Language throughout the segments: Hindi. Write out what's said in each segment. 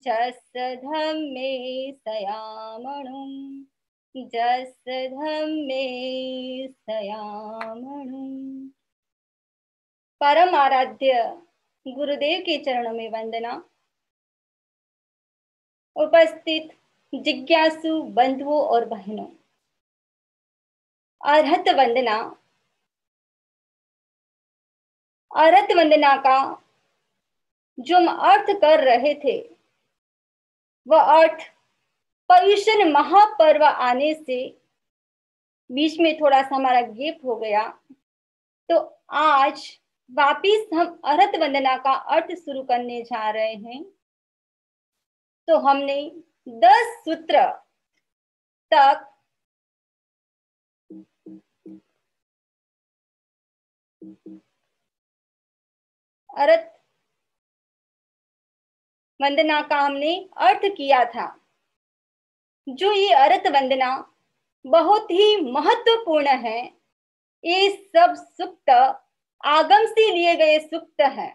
जस धम्मे सयामणुं जस धम्मे सयामणुं। परम आराध्य गुरुदेव के चरणों में वंदना। उपस्थित जिज्ञासु बंधुओं और बहनों, अर्हत वंदना। अर्हत वंदना का जो हम अर्थ कर रहे थे वह अर्थ पर्युषण महापर्व आने से बीच में थोड़ा सा हमारा गैप हो गया, तो आज वापिस हम अर्हत वंदना का अर्थ शुरू करने जा रहे हैं। तो हमने 10 सूत्र तक अर्हत वंदना का हमने अर्थ किया था। जो ये अर्हत वंदना बहुत ही महत्वपूर्ण है। ये सब सूक्त आगम से लिए गए सूक्त है।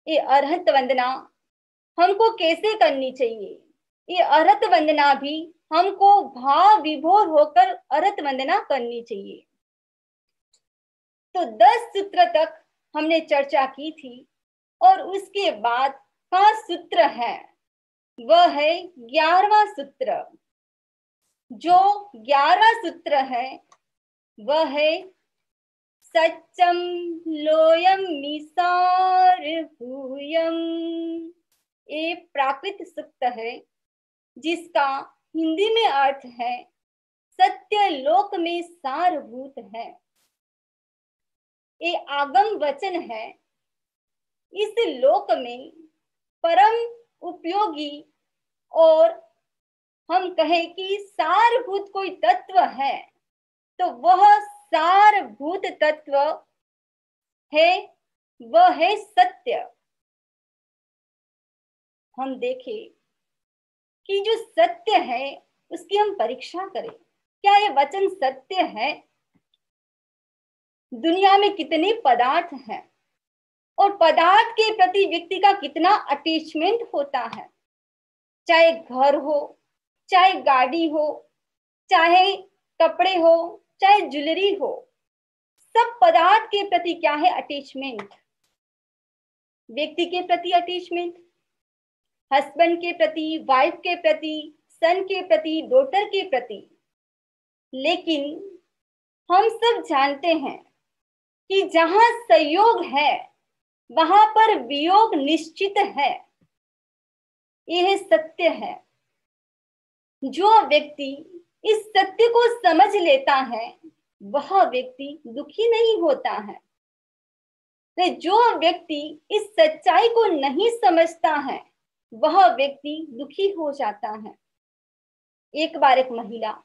ये अर्हत वंदना हमको कैसे करनी चाहिए? ये अर्हत वंदना भी हमको भाव विभोर होकर अर्हत वंदना करनी चाहिए। तो 10 सूत्र तक हमने चर्चा की थी और उसके बाद का सूत्र है वह है 11वां सूत्र। जो 11वां सूत्र है वह है सच्चम लोयम निसारभूयम। ये प्राकृत सूक्त है जिसका हिंदी में अर्थ है सत्य लोक में सारभूत है। ये आगम वचन है। इस लोक में परम उपयोगी और हम कहें कि सारभूत कोई तत्व है तो वह सारभूत तत्व है, वह है सत्य। हम देखें कि जो सत्य है उसकी हम परीक्षा करें। क्या ये वचन सत्य है? दुनिया में कितने पदार्थ हैं और पदार्थ के प्रति व्यक्ति का कितना अटैचमेंट होता है। चाहे घर हो, चाहे गाड़ी हो, चाहे कपड़े हो, चाहे ज्वेलरी हो, सब पदार्थ के प्रति क्या है? अटैचमेंट। व्यक्ति के प्रति अटैचमेंट, हस्बैंड के प्रति, वाइफ के प्रति, सन के प्रति, डॉटर के प्रति। लेकिन हम सब जानते हैं कि जहां संयोग है वहां पर वियोग निश्चित है। यह सत्य है। जो व्यक्ति इस सत्य को समझ लेता है वह व्यक्ति दुखी नहीं होता है। जो व्यक्ति इस सच्चाई को नहीं समझता है वह व्यक्ति दुखी हो जाता है। एक बार एक महिला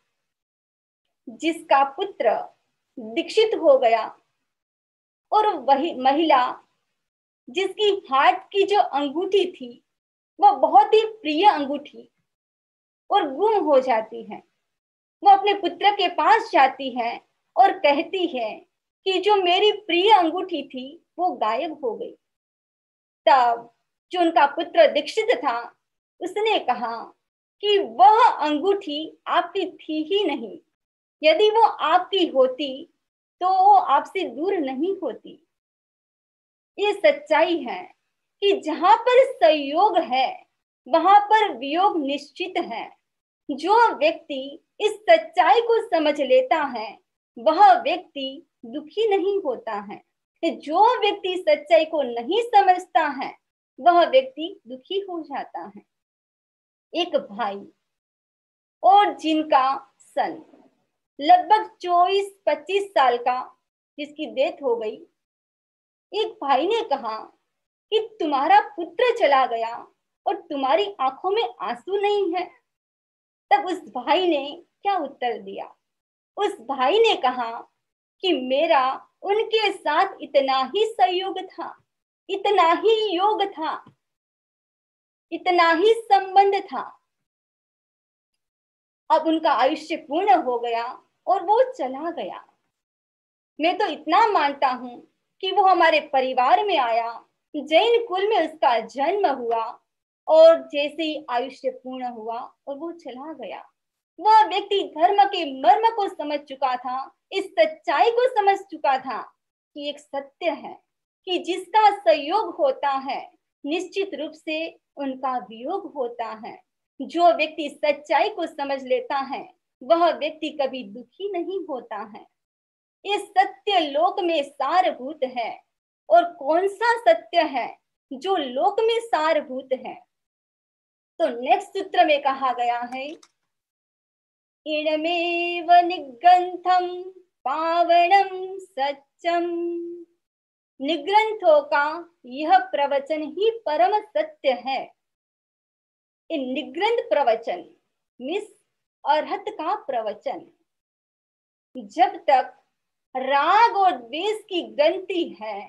जिसका पुत्र दीक्षित हो गया और वही महिला जिसकी हाथ की जो अंगूठी थी वह बहुत ही प्रिय अंगूठी और गुम हो जाती है। वो अपने पुत्र के पास जाती है और कहती है कि जो मेरी प्रिय अंगूठी थी वो गायब हो गई। तब जो उनका पुत्र दीक्षित था उसने कहा कि वह अंगूठी आपकी थी ही नहीं। यदि वो आपकी होती तो वो आपसे दूर नहीं होती। ये सच्चाई है कि जहां पर संयोग है वहां पर वियोग निश्चित है। जो व्यक्ति इस सच्चाई को समझ लेता है वह व्यक्ति दुखी नहीं होता है। जो व्यक्ति सच्चाई को नहीं समझता है वह व्यक्ति दुखी हो जाता है। एक भाई और जिनका सन लगभग 24-25 साल का, जिसकी डेथ हो गई, एक भाई ने कहा कि तुम्हारा पुत्र चला गया और तुम्हारी आंखों में आंसू नहीं है। तब उस भाई ने क्या उत्तर दिया? उस भाई ने कहा कि मेरा उनके साथ इतना ही संयोग था, इतना ही योग था, इतना ही संबंध था। अब उनका आयुष्य पूर्ण हो गया और वो चला गया। मैं तो इतना मानता हूं कि वो हमारे परिवार में आया, जैन कुल में उसका जन्म हुआ और जैसे ही आयुष्य पूर्ण हुआ और वो चला गया, वह व्यक्ति धर्म के मर्म को समझ चुका था, इस सच्चाई को समझ चुका था कि एक सत्य है कि जिसका संयोग होता है निश्चित रूप से उनका वियोग होता है। जो व्यक्ति सच्चाई को समझ लेता है वह व्यक्ति कभी दुखी नहीं होता है। ये सत्य लोक में सारभूत है। और कौन सा सत्य है जो लोक में सारभूत है? तो नेक्स्ट सूत्र में कहा गया है, इणमेव निग्रंथम पावनम सत्यम। निग्रंथों का यह प्रवचन ही परम सत्य है। इन निग्रंथ प्रवचन मिस अरहत का प्रवचन। जब तक राग और द्वेष की ग्रंथि है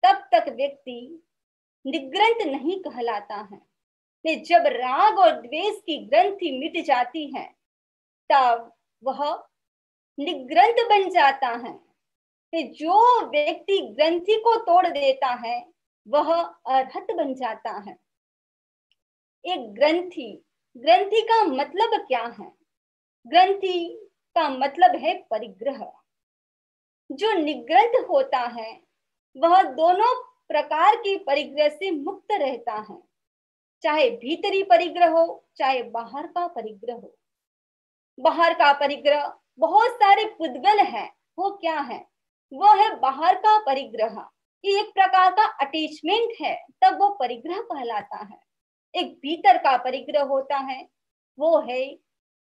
तब तक व्यक्ति निग्रंथ नहीं कहलाता है। जब राग और द्वेष की ग्रंथि मिट जाती है तब वह निग्रंथ बन जाता है। जो व्यक्ति ग्रंथि को तोड़ देता है वह अरहत बन जाता है। एक ग्रंथि का मतलब क्या है? ग्रंथि का मतलब है परिग्रह। जो निग्रंथ होता है वह दोनों प्रकार के परिग्रह से मुक्त रहता है, चाहे भीतरी परिग्रह हो चाहे बाहर का परिग्रह हो। बाहर का परिग्रह बहुत सारे पुद्गल है, वो क्या है? वो है बाहर का परिग्रह। ये एक प्रकार का अटैचमेंट है, तब वो परिग्रह कहलाता है। एक भीतर का परिग्रह होता है, वो है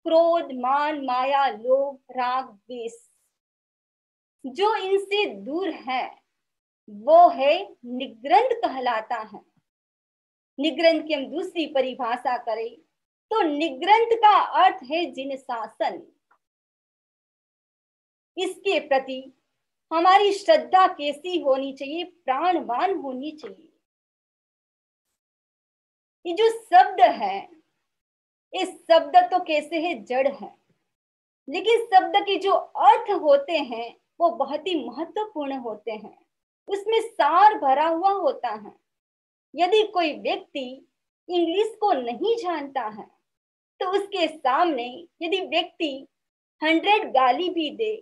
क्रोध, मान, माया, लोभ, राग, द्वेष। जो इनसे दूर है वो है निग्रंथ कहलाता है। निग्रंथ की हम दूसरी परिभाषा करें तो निग्रंथ का अर्थ है जिन शासन। इसके प्रति हमारी श्रद्धा कैसी होनी चाहिए? प्राणवान होनी चाहिए। ये जो शब्द है, इस शब्द तो कैसे है? जड़ है, लेकिन शब्द के जो अर्थ होते हैं वो बहुत ही महत्वपूर्ण होते हैं। उसमें सार भरा हुआ होता है। यदि कोई व्यक्ति इंग्लिश को नहीं जानता है तो उसके सामने यदि व्यक्ति 100 गाली भी दे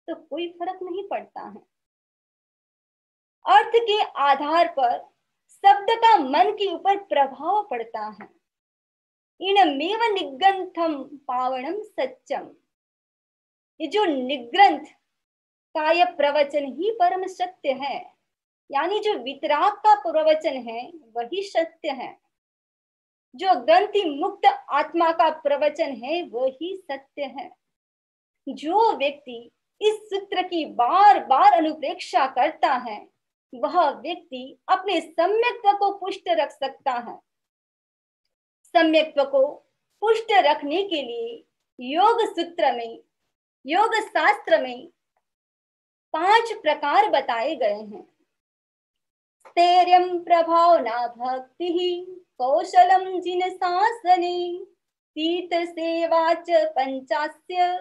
तो कोई फर्क नहीं पड़ता है। अर्थ के आधार पर शब्द का मन के ऊपर प्रभाव पड़ता है। इनमेव निग्रंथम पावनम सत्यम। ये जो निग्रंथ का यह प्रवचन ही परम सत्य है, यानी जो वितराग का प्रवचन है वही सत्य है। जो ग्रंथि मुक्त आत्मा का प्रवचन है वही सत्य है। जो व्यक्ति इस सूत्र की बार बार अनुप्रेक्षा करता है वह व्यक्ति अपने सम्यक्त्व को पुष्ट रख सकता है। सम्यक्त्व को पुष्ट रखने के लिए योग सूत्र में, योग शास्त्र में 5 प्रकार बताए गए हैं। स्थैर्यं प्रभावना भक्ति कौशलम जिन शासने तीर्थ सेवा च पंचास्य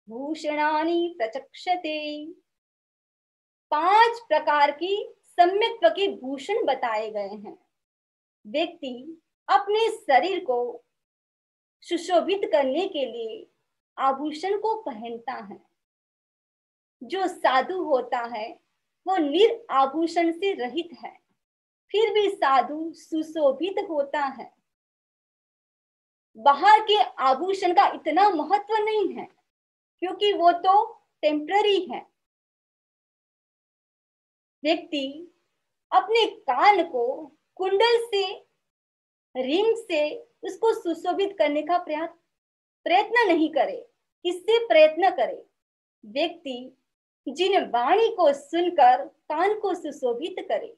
भूषणानि प्रचक्षते। 5 प्रकार की सम्यक्त्व के भूषण बताए गए हैं। व्यक्ति अपने शरीर को सुशोभित करने के लिए आभूषण को पहनता है। जो साधु होता है वो निराभूषण से रहित है, फिर भी साधु सुशोभित होता है। बाहर के आभूषण का इतना महत्व नहीं है क्योंकि वो तो टेम्पररी है। व्यक्ति अपने कान को कुंडल से, रिंग से उसको सुशोभित करने का प्रयत्न नहीं करे। किससे प्रयत्न करे? व्यक्ति जिन वाणी को सुनकर कान को सुशोभित करे।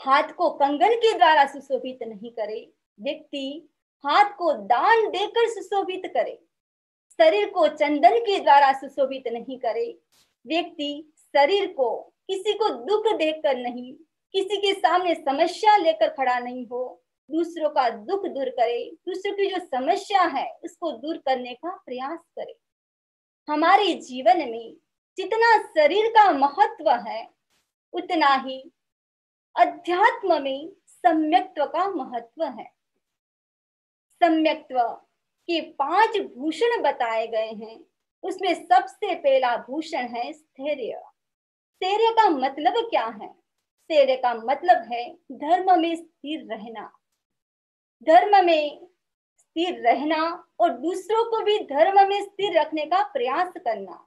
हाथ को कंगन के द्वारा सुशोभित नहीं करे, व्यक्ति हाथ को दान देकर सुशोभित करे। शरीर को चंदन के द्वारा सुशोभित नहीं करे, व्यक्ति शरीर को किसी को दुख देकर नहीं, किसी के सामने समस्या लेकर खड़ा नहीं हो, दूसरों का दुख दूर करे, दूसरों की जो समस्या है उसको दूर करने का प्रयास करे। हमारे जीवन में जितना शरीर का महत्व है उतना ही अध्यात्म में सम्यक्त्व का महत्व है। सम्यक्त्व के 5 भूषण बताए गए हैं। उसमें सबसे पहला भूषण है स्थैर्य। स्थैर्य का मतलब क्या है? स्थैर्य का मतलब है धर्म में स्थिर रहना। धर्म में स्थिर रहना और दूसरों को भी धर्म में स्थिर रखने का प्रयास करना।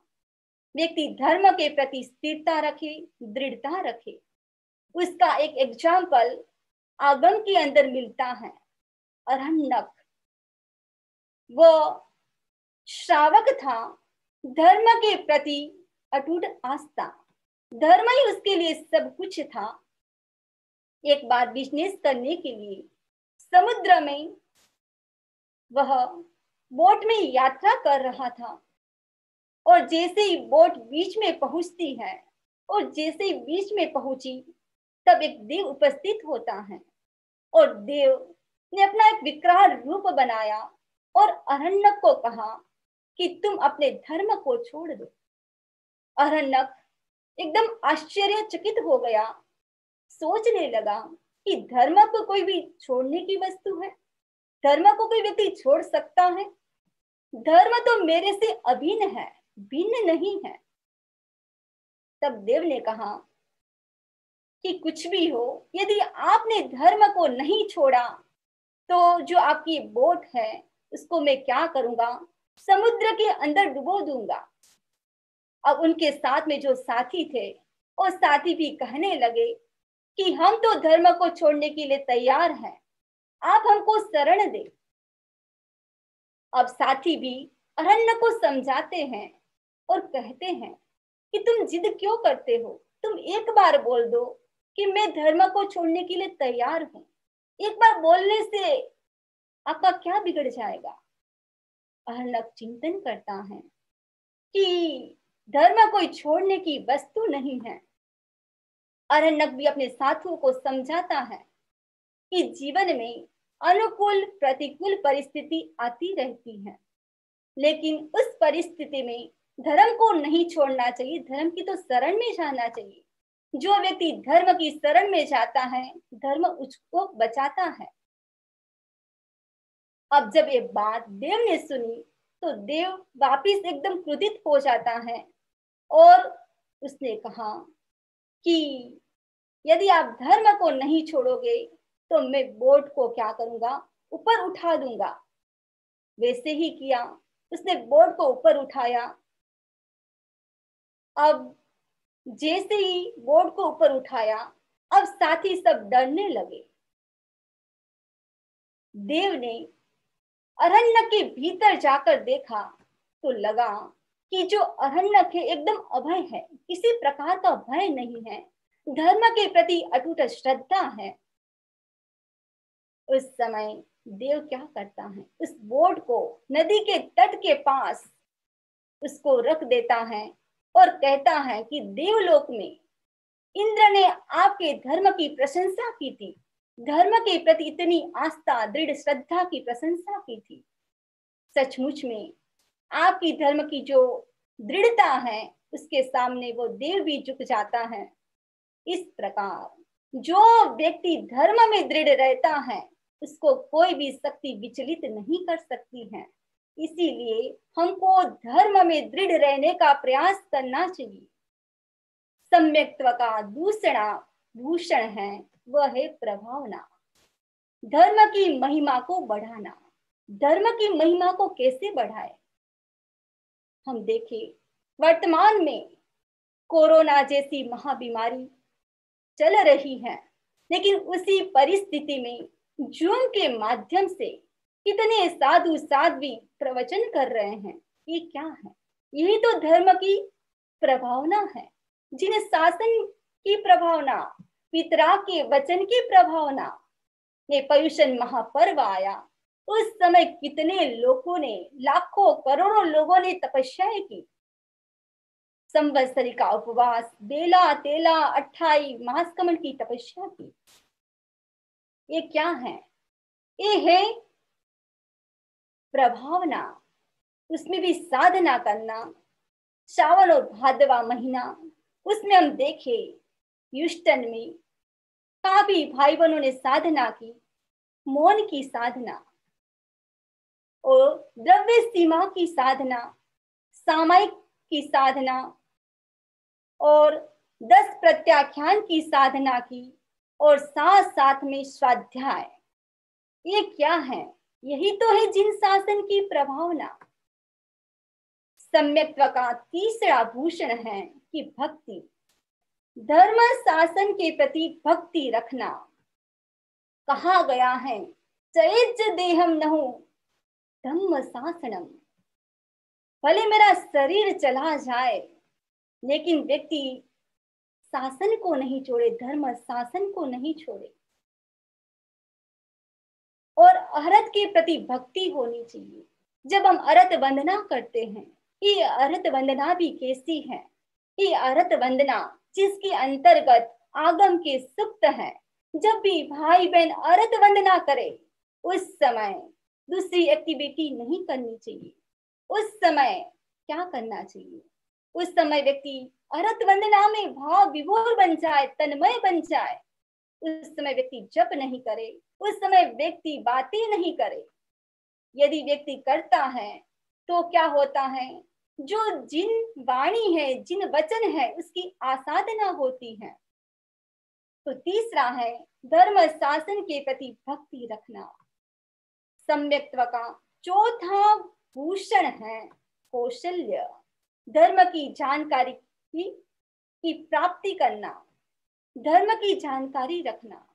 व्यक्ति धर्म के प्रति स्थिरता रखे, दृढ़ता रखे। उसका एक एग्जाम्पल आगम के अंदर मिलता है। अरण्यक, वो श्रावक था, धर्म के प्रति अटूट आस्था, धर्म ही उसके लिए सब कुछ था। एक बार बिजनेस करने के लिए समुद्र में वह बोट में यात्रा कर रहा था और जैसे ही बोट बीच में पहुंचती है और जैसे ही बीच में पहुंची तब एक देव उपस्थित होता है और देव ने अपना एक विकराल रूप बनाया और अरण्यक को कहा कि तुम अपने धर्म को छोड़ दो। अरण्यक एकदम आश्चर्यचकित हो गया, सोचने लगा कि धर्म को कोई भी छोड़ने की वस्तु है? धर्म को कोई व्यक्ति छोड़ सकता है? धर्म तो मेरे से अभिन्न है, भिन्न नहीं है। तब देव ने कहा कि कुछ भी हो, यदि आपने धर्म को नहीं छोड़ा तो जो आपकी बोट है उसको मैं क्या करूंगा? समुद्र के अंदर डुबो दूंगा। अब उनके साथ में जो साथी थे और साथी भी कहने लगे कि हम तो धर्म को छोड़ने के लिए तैयार हैं, आप हमको शरण दे। अब साथी भी अरण्य को समझाते हैं और कहते हैं कि तुम जिद क्यों करते हो? तुम एक बार बोल दो कि मैं धर्म को छोड़ने के लिए तैयार हूं। एक बार बोलने से आपका क्या बिगड़ जाएगा? अरण्यक चिंतन करता है कि धर्म कोई छोड़ने की वस्तु नहीं है। अरण्यक भी अपने साथियों को समझाता है कि जीवन में अनुकूल प्रतिकूल परिस्थिति आती रहती है, लेकिन उस परिस्थिति में धर्म को नहीं छोड़ना चाहिए, धर्म की तो शरण में जाना चाहिए। जो व्यक्ति धर्म की शरण में जाता है, धर्म उसको बचाता है। अब जब ये बात देव ने सुनी तो देव वापिस एकदम क्रोधित हो जाता है और उसने कहा कि यदि आप धर्म को नहीं छोड़ोगे तो मैं बोट को क्या करूंगा? ऊपर उठा दूंगा। वैसे ही किया, उसने बोट को ऊपर उठाया। अब जैसे ही बोट को ऊपर उठाया, अब साथी सब डरने लगे। देव ने अरण्य के भीतर जाकर देखा तो लगा कि जो अरण्यक है एकदम अभय है, किसी प्रकार का भय नहीं है, धर्म के प्रति अटूट श्रद्धा है। उस समय देव क्या करता है? उस बोट को नदी के तट के पास उसको रख देता है और कहता है कि देवलोक में इंद्र ने आपके धर्म की प्रशंसा की थी, धर्म के प्रति इतनी आस्था, दृढ़ श्रद्धा की प्रशंसा की थी। सचमुच में आपकी धर्म की जो दृढ़ता है उसके सामने वो देव भी झुक जाता है। इस प्रकार जो व्यक्ति धर्म में दृढ़ रहता है उसको कोई भी शक्ति विचलित नहीं कर सकती है। इसीलिए हमको धर्म में दृढ़ रहने का प्रयास करना चाहिए। सम्यक्त्व का दूसरा भूषण है वह है प्रभावना। धर्म की महिमा को बढ़ाना। धर्म की महिमा को कैसे बढ़ाए? हम देखें वर्तमान में कोरोना जैसी महाबीमारी चल रही है, लेकिन उसी परिस्थिति में जूम के माध्यम से कितने साधु साध्वी प्रवचन कर रहे हैं। ये क्या है? यही तो धर्म की प्रभावना है। जिन शासन की प्रभावना, पितरा के वचन की प्रभावना में पर्युषण महापर्व आया, उस समय कितने लोगों ने, लाखों करोड़ों लोगों ने तपस्याएं की, संवत्सरी का उपवास, बेला तेला 28 महास्कमन की तपस्या की। ये क्या है? ये है प्रभावना। उसमें भी साधना करना। श्रावण और भाद्रवा महीना, उसमें हम देखें ह्यूस्टन में काफी भाई बहनों ने साधना की, मौन की साधना और द्रव्य सीमा की साधना, सामायिक की साधना और 10 प्रत्याख्यान की साधना की और साथ साथ में स्वाध्याय। ये क्या है? यही तो है जिन शासन की प्रभावना। सम्यक्त्व का तीसरा भूषण है कि भक्ति, धर्म शासन के प्रति भक्ति रखना। कहा गया है चैज देहम नहु धम्म शासनम। भले मेरा शरीर चला जाए लेकिन व्यक्ति शासन को नहीं छोड़े, धर्म शासन को नहीं छोड़े। और अरहत के प्रति भक्ति होनी चाहिए। जब हम अरहत वंदना करते हैं, ये अरहत वंदना भी कैसी है? ये अरहत वंदना जिसके अंतर्गत आगम के सुक्त है। जब भी भाई बहन अरहत वंदना करे उस समय दूसरी एक्टिविटी नहीं करनी चाहिए। उस समय क्या करना चाहिए? उस समय व्यक्ति अरहत वंदना में भाव विभोर बन जाए, तन्मय बन जाए। उस समय व्यक्ति जप नहीं करे, उस समय व्यक्ति बातें नहीं करे। यदि व्यक्ति करता है तो क्या होता है? जो जिन वाणी है, जिन वचन है, उसकी आसाधना होती है। तो तीसरा है धर्म शासन के प्रति भक्ति रखना। सम्यक्त्व का चौथा भूषण है कौशल्य, धर्म की जानकारी की प्राप्ति करना, धर्म की जानकारी रखना।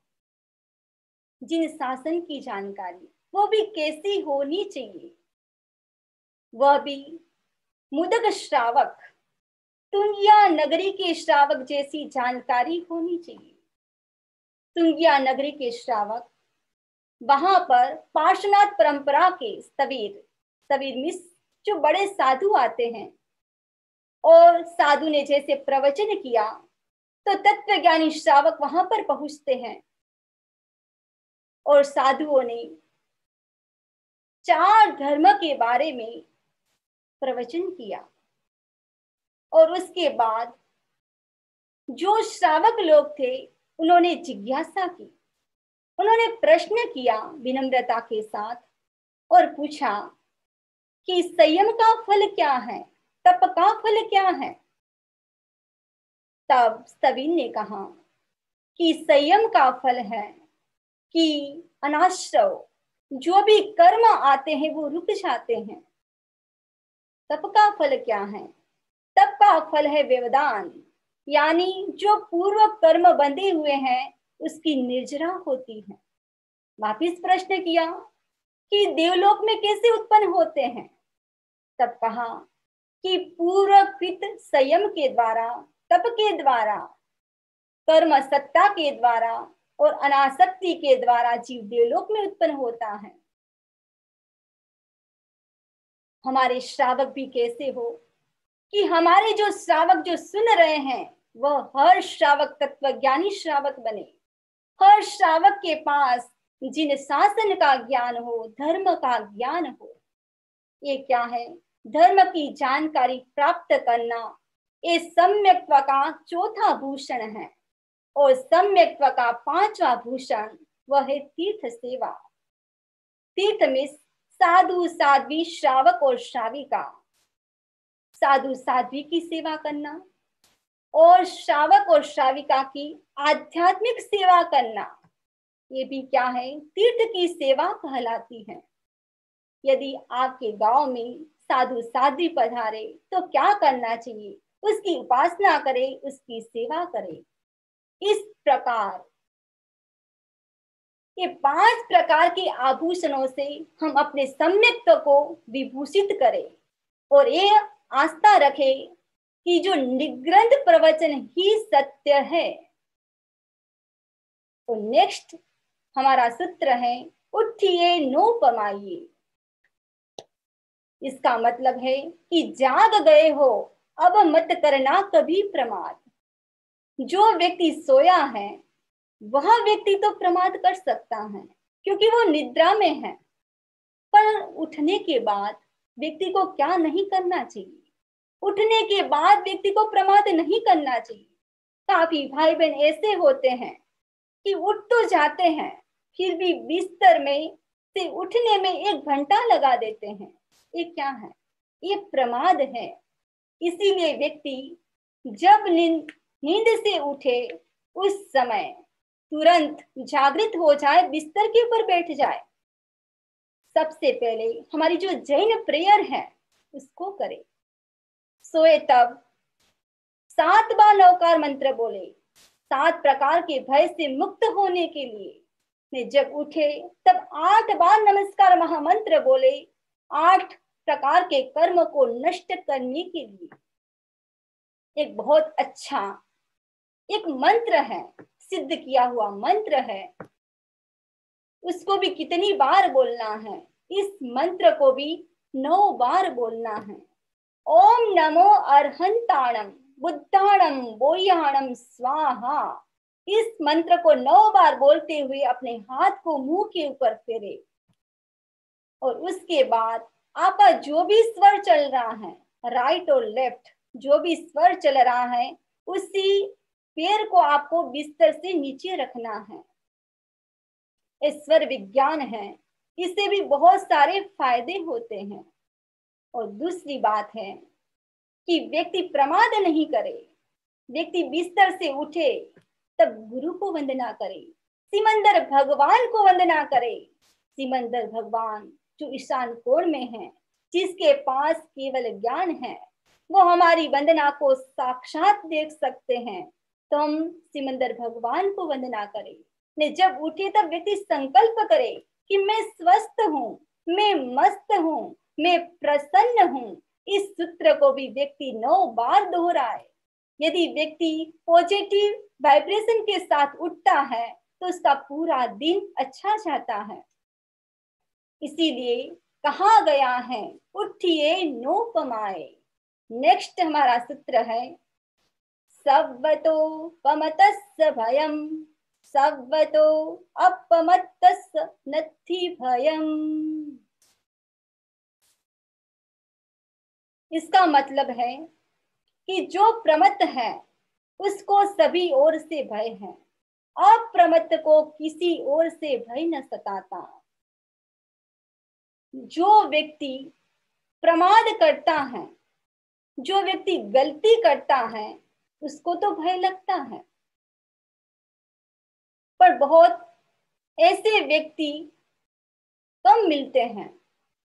जिन शासन की जानकारी वो भी कैसी होनी चाहिए? वह भी मुदक श्रावक, तुंगिया नगरी के श्रावक जैसी जानकारी होनी चाहिए। तुंगिया नगरी के श्रावक, वहां पर पार्श्वनाथ परंपरा के सबीर मिश्र जो बड़े साधु आते हैं और साधु ने जैसे प्रवचन किया तो तत्वज्ञानी श्रावक वहां पर पहुंचते हैं और साधुओं ने 4 धर्म के बारे में प्रवचन किया। और उसके बाद जो श्रावक लोग थे उन्होंने जिज्ञासा की, उन्होंने प्रश्न किया विनम्रता के साथ और पूछा कि संयम का फल क्या है, तप का फल क्या है? तब सभी ने कहा कि संयम का फल है कि अनाश्रव, जो भी कर्म आते हैं वो रुक जाते हैं। तप का फल क्या है? तप का फल है व्यवधान, यानी जो पूर्व कर्म बंधे हुए हैं उसकी निर्जरा होती है। वापिस प्रश्न किया कि देवलोक में कैसे उत्पन्न होते हैं? तब कहा कि पूर्वकृत संयम के द्वारा, तप के द्वारा, कर्म सत्ता के द्वारा और अनासक्ति के द्वारा जीव देवलोक में उत्पन्न होता है। हमारे श्रावक भी कैसे हो कि हमारे जो श्रावक जो सुन रहे हैं वह हर श्रावक तत्वज्ञानी श्रावक बने। हर श्रावक के पास जिन शासन का ज्ञान हो, धर्म का ज्ञान हो। ये क्या है? धर्म की जानकारी प्राप्त करना, ये सम्यक्त्व का चौथा भूषण है। और सम्यक्त्व का 5वां भूषण वह है तीर्थ सेवा। तीर्थ में साधु साध्वी, श्रावक और श्राविका, साधु साध्वी की सेवा करना और श्रावक और श्राविका की आध्यात्मिक सेवा करना, ये भी क्या है? तीर्थ की सेवा कहलाती है। यदि आपके गांव में साधु साध्वी पधारे तो क्या करना चाहिए? उसकी उपासना करें, उसकी सेवा करें। इस प्रकार ये 5 प्रकार के आभूषणों से हम अपने सम्यक्त्व को विभूषित करें और ये आस्था रखें कि जो निग्रंथ प्रवचन ही सत्य है। तो नेक्स्ट हमारा सूत्र है उठिए नो पमाइए। इसका मतलब है कि जाग गए हो, अब मत करना कभी प्रमाद। जो व्यक्ति सोया है वह व्यक्ति तो प्रमाद कर सकता है क्योंकि वो निद्रा में है, पर उठने के बाद व्यक्ति को क्या नहीं करना चाहिए? उठने के बाद व्यक्ति को प्रमाद नहीं करना चाहिए। काफी भाई बहन ऐसे होते हैं कि उठ तो जाते हैं, फिर भी बिस्तर में से उठने में 1 घंटा लगा देते हैं। ये क्या है? ये प्रमाद है। इसीलिए व्यक्ति जब नींद से उठे उस समय तुरंत जागृत हो जाए, बिस्तर के ऊपर बैठ जाए। सबसे पहले हमारी जो जैन प्रेयर है उसको करे। सोए तब 7 बार नवकार मंत्र बोले, 7 प्रकार के भय से मुक्त होने के लिए। ने जब उठे तब 8 बार नमस्कार महामंत्र बोले, 8 प्रकार के कर्म को नष्ट करने के लिए। एक बहुत अच्छा एक मंत्र है, सिद्ध किया हुआ मंत्र है। उसको भी कितनी बार बोलना है? इस मंत्र को भी 9 बार बोलना है। ओम नमो अर्हंताणम बुद्धाणम बोयाणम स्वाहा। इस मंत्र को 9 बार बोलते हुए अपने हाथ को मुंह के ऊपर फेरे और उसके बाद आपका जो भी स्वर चल रहा है, राइट और लेफ्ट, जो भी स्वर चल रहा है, उसी पैर को आपको बिस्तर से नीचे रखना है। ईश्वर विज्ञान है, इससे भी बहुत सारे फायदे होते हैं। और दूसरी बात है कि व्यक्ति प्रमाद नहीं करे। व्यक्ति बिस्तर से उठे तब गुरु को वंदना करे, सिमंदर भगवान को वंदना करे। सिमंदर भगवान जो ईशान कोण में है, जिसके पास केवल ज्ञान है, वो हमारी वंदना को साक्षात देख सकते हैं। तो हम सिमंदर भगवान को वंदना करें। ने जब उठे तब व्यक्ति संकल्प करे कि मैं स्वस्थ हूँ, मैं मस्त हूँ, मैं प्रसन्न हूँ। इस सूत्र को भी व्यक्ति 9 बार दोहराए। यदि व्यक्ति पॉजिटिव वाइब्रेशन के साथ उठता है तो उसका पूरा दिन अच्छा जाता है। इसीलिए कहा गया है, उठिए नो पमाए। नेक्स्ट हमारा सूत्र है, सव्वतो पमतस्य भयम, सव्वतो अपमत्तस्य नत्थि भयम। इसका मतलब है कि जो प्रमत्त है उसको सभी ओर से भय है, अप्रमत्त को किसी ओर से भय न सताता। जो व्यक्ति प्रमाद करता है, जो व्यक्ति गलती करता है, उसको तो भय लगता है। पर बहुत ऐसे व्यक्ति कम मिलते हैं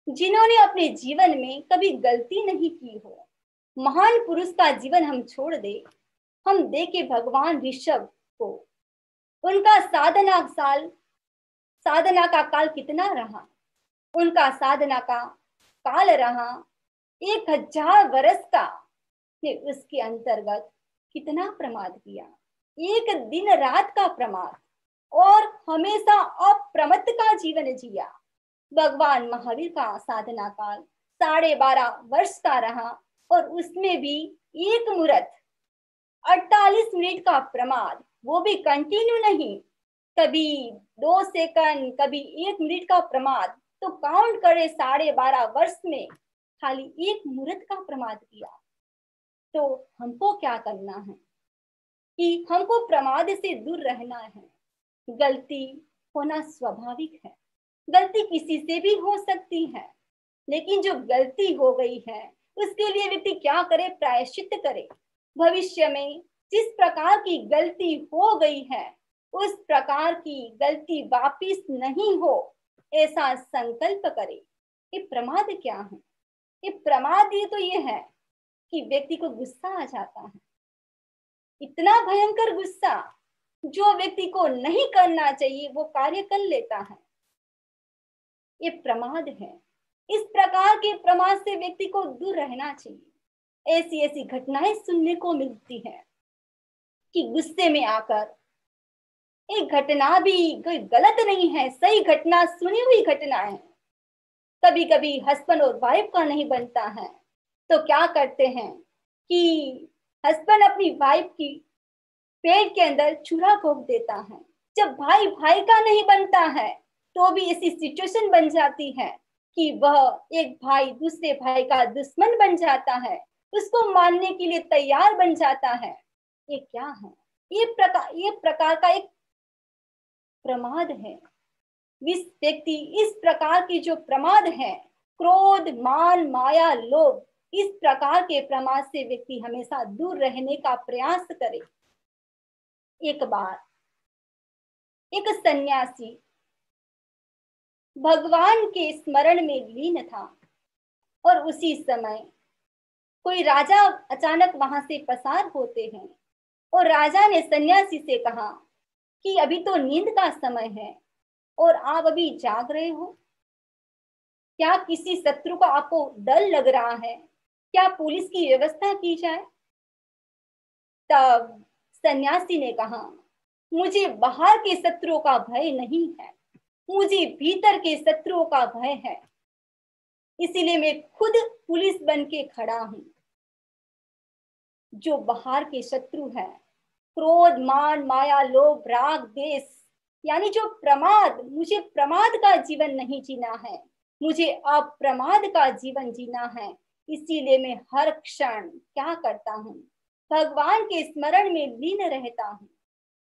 जिन्होंने अपने जीवन में कभी गलती नहीं की हो। महान पुरुष का जीवन हम छोड़ दे, हम देखे भगवान ऋषभ को, उनका साधना का काल कितना रहा? उनका साधना का काल रहा 1000 वर्ष का। ने उसके अंतर्गत कितना प्रमाद किया? एक दिन रात का प्रमाद, और हमेशा अप्रमत्त का जीवन जिया। भगवान महावीर का साधना काल 12.5 वर्ष का रहा, और उसमें भी एक मुहूर्त 48 मिनट का प्रमाद, वो भी कंटिन्यू नहीं, कभी 2 सेकंड, कभी 1 मिनट का प्रमाद। तो काउंट करे 12.5 वर्ष में खाली एक मुहूर्त का प्रमाद किया। तो हमको क्या करना है कि हमको प्रमाद से दूर रहना है। गलती होना स्वाभाविक है, गलती किसी से भी हो सकती है, लेकिन जो गलती हो गई है उसके लिए व्यक्ति क्या करे? प्रायश्चित करे। भविष्य में जिस प्रकार की गलती हो गई है उस प्रकार की गलती वापिस नहीं हो, ऐसा संकल्प करे। ये प्रमाद क्या है? ये प्रमाद ये तो ये है कि व्यक्ति को गुस्सा आ जाता है, इतना भयंकर गुस्सा जो व्यक्ति को नहीं करना चाहिए वो कार्य कर लेता है। ये प्रमाद है। इस प्रकार के प्रमाद से व्यक्ति को दूर रहना चाहिए। ऐसी ऐसी घटनाएं सुनने को मिलती है कि गुस्से में आकर, एक घटना भी कोई गलत नहीं है, सही घटना, सुनी हुई घटना है, कभी कभी हस्बैंड और वाइफ का नहीं बनता है तो क्या करते हैं कि हस्बैंड अपनी वाइफ की पेट के अंदर चूल्हा घोंप देता है। जब भाई भाई का नहीं बनता है तो भी ऐसी सिचुएशन बन जाती है कि वह एक भाई दूसरे भाई का दुश्मन बन जाता है, उसको मारने के लिए तैयार बन जाता है। ये क्या है? ये प्रकार का एक प्रमाद है। इस व्यक्ति इस प्रकार की जो प्रमाद है, क्रोध, मान, माया, लोभ, इस प्रकार के प्रमाद से व्यक्ति हमेशा दूर रहने का प्रयास करे। एक बार एक सन्यासी भगवान के स्मरण में लीन था और उसी समय कोई राजा अचानक वहां से पसार होते हैं और राजा ने सन्यासी से कहा कि अभी तो नींद का समय है और आप अभी जाग रहे हो। क्या किसी शत्रु का आपको डर लग रहा है? क्या पुलिस की व्यवस्था की जाए? तब सन्यासी ने कहा, मुझे बाहर के शत्रुओं का भय नहीं है, मुझे भीतर के शत्रुओं का भय है, इसीलिए मैं खुद पुलिस बन के खड़ा हूं। जो बाहर के शत्रु है, क्रोध, मान, माया, लोभ, राग, द्वेष, यानी जो प्रमाद, मुझे प्रमाद का जीवन नहीं जीना है, मुझे अप्रमाद का जीवन जीना है। इसीलिए मैं हर क्षण क्या करता हूँ, भगवान के स्मरण में लीन रहता हूँ।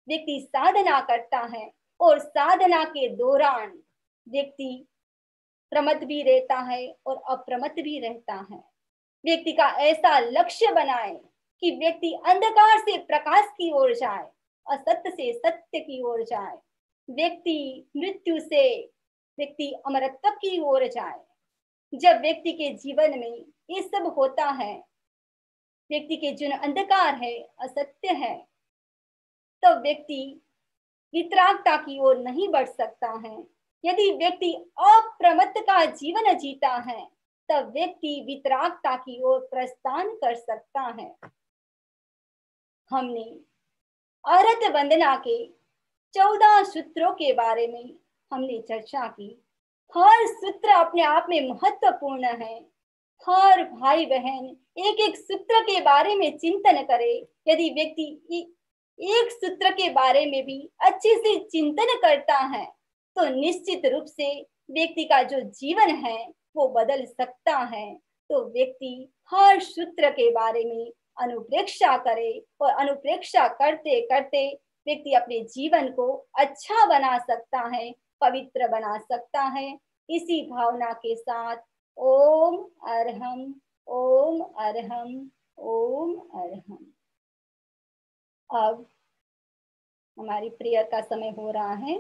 व्यक्ति साधना करता है और साधना के दौरान व्यक्ति प्रमत्त भी रहता है और अप्रमत्त भी रहता है। व्यक्ति का ऐसा लक्ष्य बनाए कि व्यक्ति अंधकार से प्रकाश की ओर जाए, असत्य से सत्य की ओर जाए, व्यक्ति मृत्यु से व्यक्ति अमरत्व की ओर जाए। जब व्यक्ति के जीवन में ये सब होता है, व्यक्ति के जो अंधकार है, असत्य है, तो व्यक्ति वितरागता की ओर नहीं बढ़ सकता है। यदि व्यक्ति अप्रमत्त का जीवन जीता है, तब व्यक्ति वितरागता की ओर प्रस्थान कर सकता है। हमने अर्हत वंदना के 14 सूत्रों के बारे में हमने चर्चा की। हर सूत्र अपने आप में महत्वपूर्ण है। हर भाई बहन एक एक सूत्र के बारे में चिंतन करे। यदि व्यक्ति एक सूत्र के बारे में भी अच्छे से चिंतन करता है, तो निश्चित रूप से व्यक्ति का जो जीवन है वो बदल सकता है। तो व्यक्ति हर सूत्र के बारे में अनुप्रेक्षा करे और अनुप्रेक्षा करते करते व्यक्ति अपने जीवन को अच्छा बना सकता है, पवित्र बना सकता है। इसी भावना के साथ ओम अरहम, ओम अरहम, ओम अरहम। अब हमारी प्रेयर का समय हो रहा है।